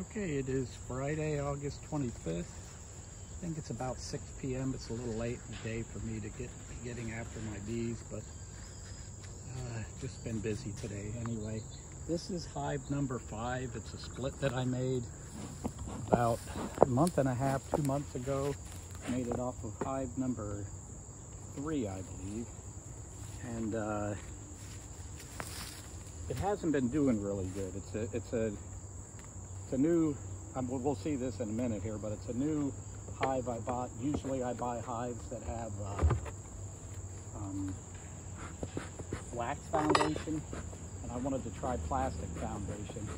Okay, it is Friday, August 25th. I think it's about 6 p.m. It's a little late in the day for me to be getting after my bees, but just been busy today. Anyway, this is hive number 5. It's a split that I made about a month and a half, 2 months ago. Made it off of hive number 3, I believe. And it hasn't been doing really good. It's a new, we'll see this in a minute here, but it's a new hive I bought. Usually I buy hives that have wax foundation, and I wanted to try plastic foundation.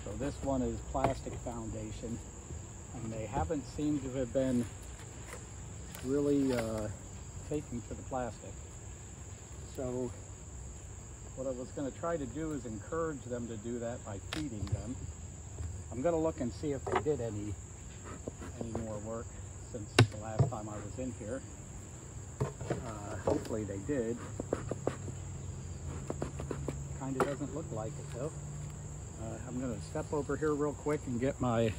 So this one is plastic foundation, and they haven't seemed to have been really taking to the plastic. So what I was going to try to do is encourage them to do that by feeding them. I'm going to look and see if they did any more work since the last time I was in here. Hopefully they did. Kind of doesn't look like it though. I'm going to step over here real quick and get my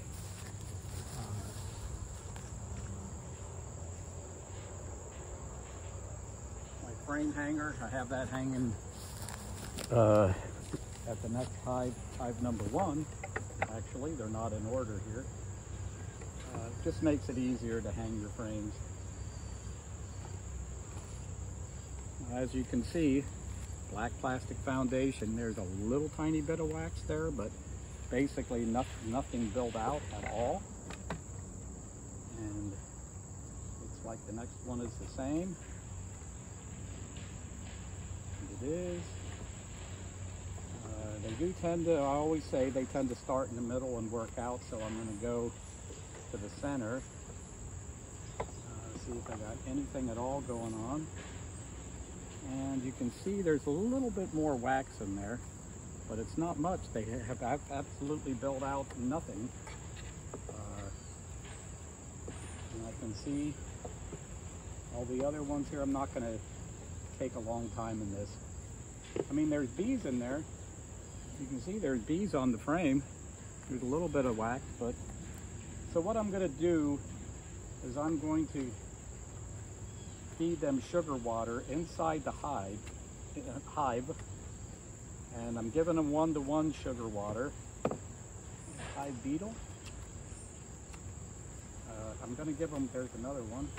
frame hanger. I have that hanging at the next hive number 1. Actually, they're not in order here. Just makes it easier to hang your frames. As you can see, black plastic foundation. There's a little tiny bit of wax there, but basically nothing built out at all. And looks like the next one is the same. And it is. They do tend to, I always say, they tend to start in the middle and work out, so I'm going to go to the center, see if I got anything at all going on. And you can see there's a little bit more wax in there, but it's not much. They have absolutely built out nothing. And I can see all the other ones here. I'm not going to take a long time in this. I mean, there's bees in there. You can see there's bees on the frame. There's a little bit of wax, but so what I'm going to do is I'm going to feed them sugar water inside the hive, and I'm giving them 1-to-1 sugar water. Hive beetle. I'm going to give them, there's another one.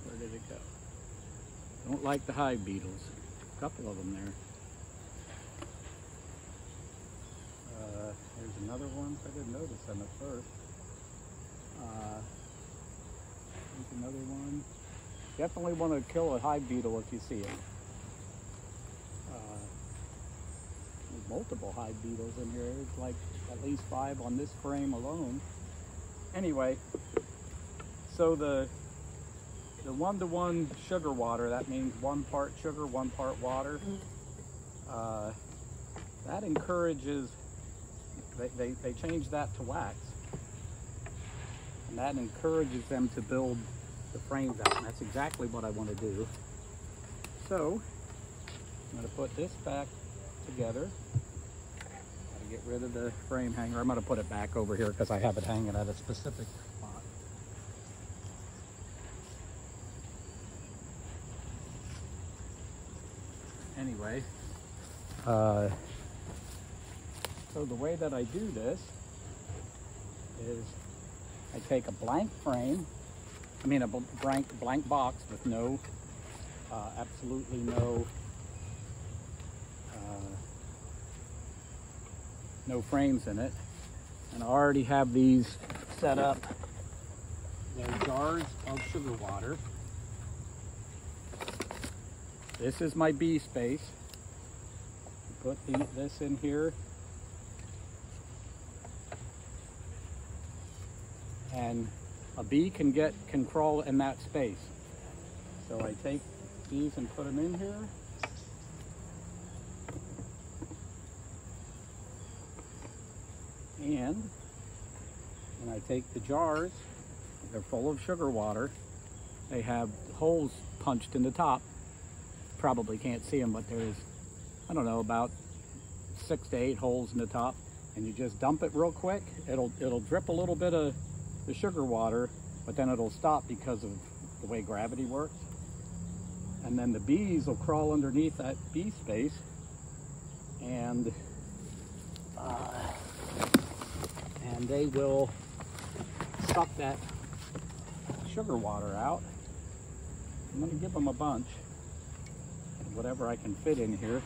Where did it go? Don't like the hive beetles. A couple of them there. There's another one. I didn't notice them at first. There's another one. Definitely want to kill a hive beetle if you see it. There's multiple hive beetles in here. There's like at least 5 on this frame alone. Anyway, so the 1-to-1 sugar water, that means 1 part sugar, 1 part water. That encourages, they change that to wax, and that encourages them to build the frames out, and that's exactly what I want to do. So I'm going to put this back together. Got to get rid of the frame hanger. I'm going to put it back over here because I have it hanging at a specific spot. Anyway, so the way that I do this is I take a blank frame, a blank box with no, absolutely no frames in it, and I already have these set up. They're jars of sugar water. This is my bee space. Put this in here. And a bee can crawl in that space. So I take these and put them in here. And I take the jars, they're full of sugar water. They have holes punched in the top. Probably can't see them, but there's, I don't know, about 6 to 8 holes in the top. and you just dump it real quick, it'll drip a little bit of the sugar water, but then it'll stop because of the way gravity works. And then the bees will crawl underneath that bee space, and they will suck that sugar water out. I'm going to give them a bunch, whatever I can fit in here.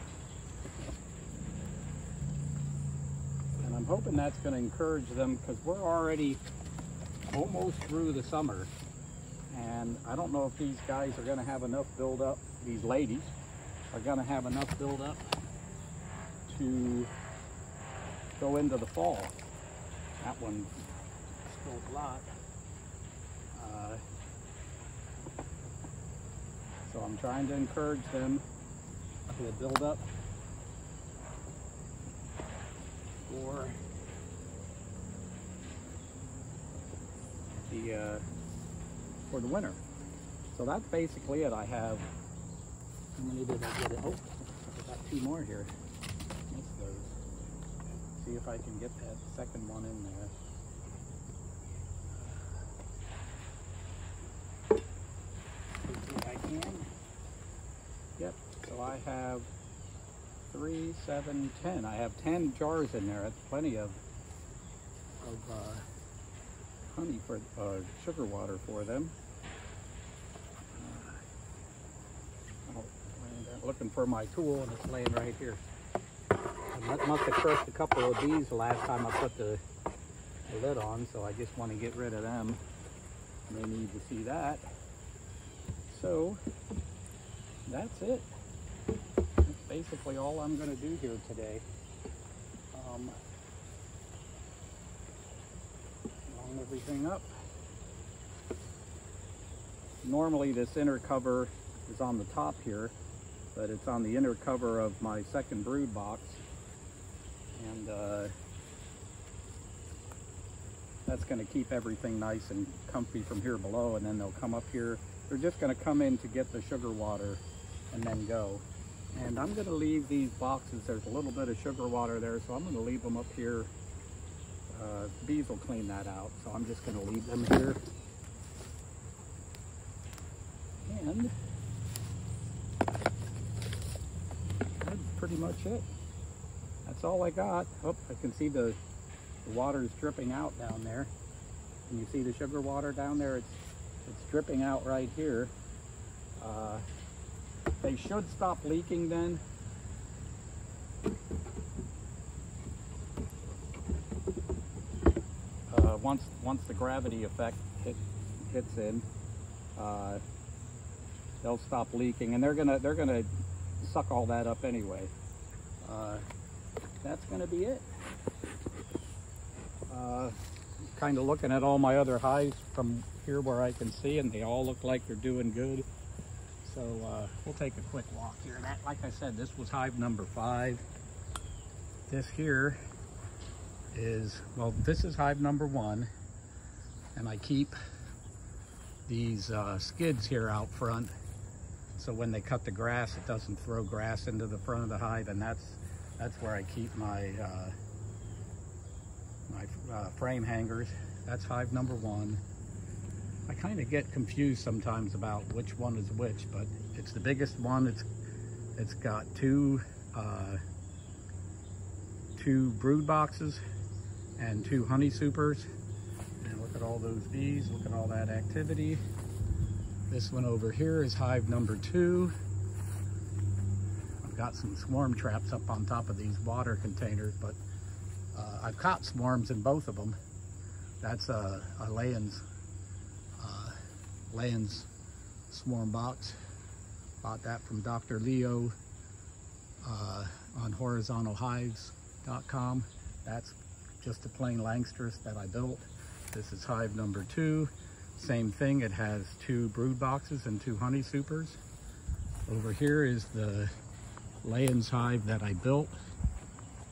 And I'm hoping that's going to encourage them, because we're already almost through the summer. And I don't know if these guys are going to have enough build up, these ladies are going to have enough build up to go into the fall. That one still a lot. So I'm trying to encourage them to build up for the winter. So that's basically it. I have, how many did I get it? Oh, I got 2 more here. Missed those. See if I can get that second one in there. I can. Yep. So I have 3, 7, 10. I have 10 jars in there. That's plenty of honey for sugar water for them. Looking for my tool, and it's laying right here. I must have crushed a couple of these the last time I put the lid on, so I just want to get rid of them. They need to see that. So that's it. That's basically all I'm going to do here today. Line everything up. Normally this inner cover is on the top here, but it's on the inner cover of my second brood box, and that's going to keep everything nice and comfy from here below, and then they'll come up here. They're just going to come in to get the sugar water and then go. And I'm going to leave these boxes, there's a little bit of sugar water there, so I'm going to leave them up here. Bees will clean that out, so I'm just going to leave them here. And that's pretty much it. That's all I got. Oh, I can see the water is dripping out down there. Can you see the sugar water down there? It's dripping out right here. They should stop leaking then. Once the gravity effect hits in, they'll stop leaking, and they're gonna suck all that up anyway. That's gonna be it. Kind of looking at all my other hives from here where I can see, and they all look like they're doing good. So we'll take a quick walk here. That, like I said, this was hive number 5. This here is, well, this is hive number 1, and I keep these skids here out front, so when they cut the grass, it doesn't throw grass into the front of the hive, and that's where I keep my frame hangers. That's hive number 1. I kind of get confused sometimes about which one is which, but it's the biggest one. It's got two brood boxes and 2 honey supers. And look at all those bees, look at all that activity. This one over here is hive number 2. I've got some swarm traps up on top of these water containers, but I've caught swarms in both of them. That's a Layens swarm box. Bought that from Dr. Leo on horizontalhives.com. That's just a plain Langstroth that I built. This is hive number 2. Same thing, it has 2 brood boxes and 2 honey supers. Over here is the Layens hive that I built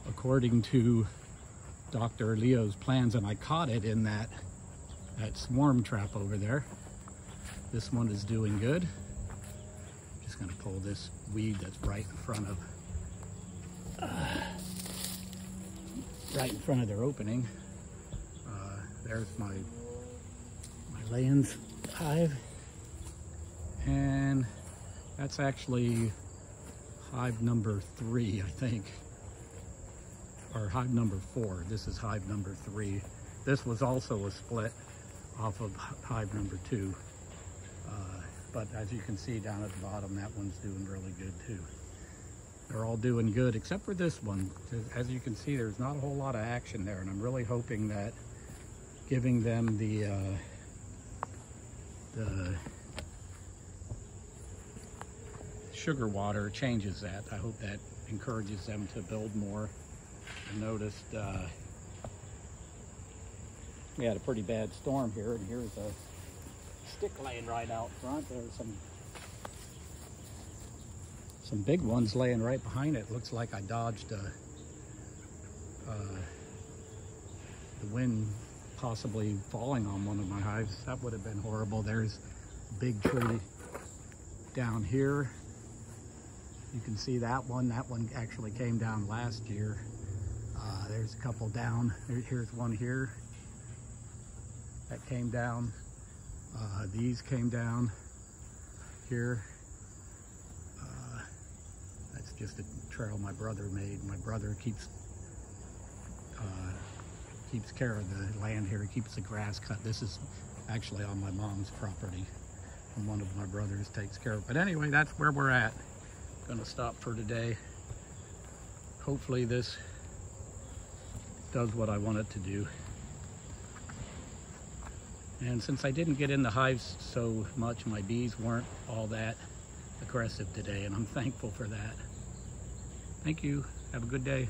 according to Dr. Leo's plans, and I caught it in that swarm trap over there. This one is doing good. Just gonna pull this weed that's right in front of right in front of their opening. There's my layings hive, and that's actually hive number 3, I think, or hive number 4. This is hive number 3. This was also a split off of hive number 2. But as you can see down at the bottom, that one's doing really good too. They're all doing good except for this one. As you can see, there's not a whole lot of action there, and I'm really hoping that giving them the sugar water changes that. I hope that encourages them to build more. I noticed we had a pretty bad storm here, and here's a stick laying right out front. There's some big ones laying right behind it. Looks like I dodged the wind possibly falling on one of my hives. That would have been horrible. There's a big tree down here. You can see that one. That one actually came down last year. There's a couple down. Here's one here that came down. These came down here. That's just a trail my brother made. My brother keeps care of the land here. He keeps the grass cut. This is actually on my mom's property, and one of my brothers takes care of it. But anyway, that's where we're at. Gonna stop for today. Hopefully this does what I want it to do. And since I didn't get in the hives so much, my bees weren't all that aggressive today, and I'm thankful for that. Thank you. Have a good day.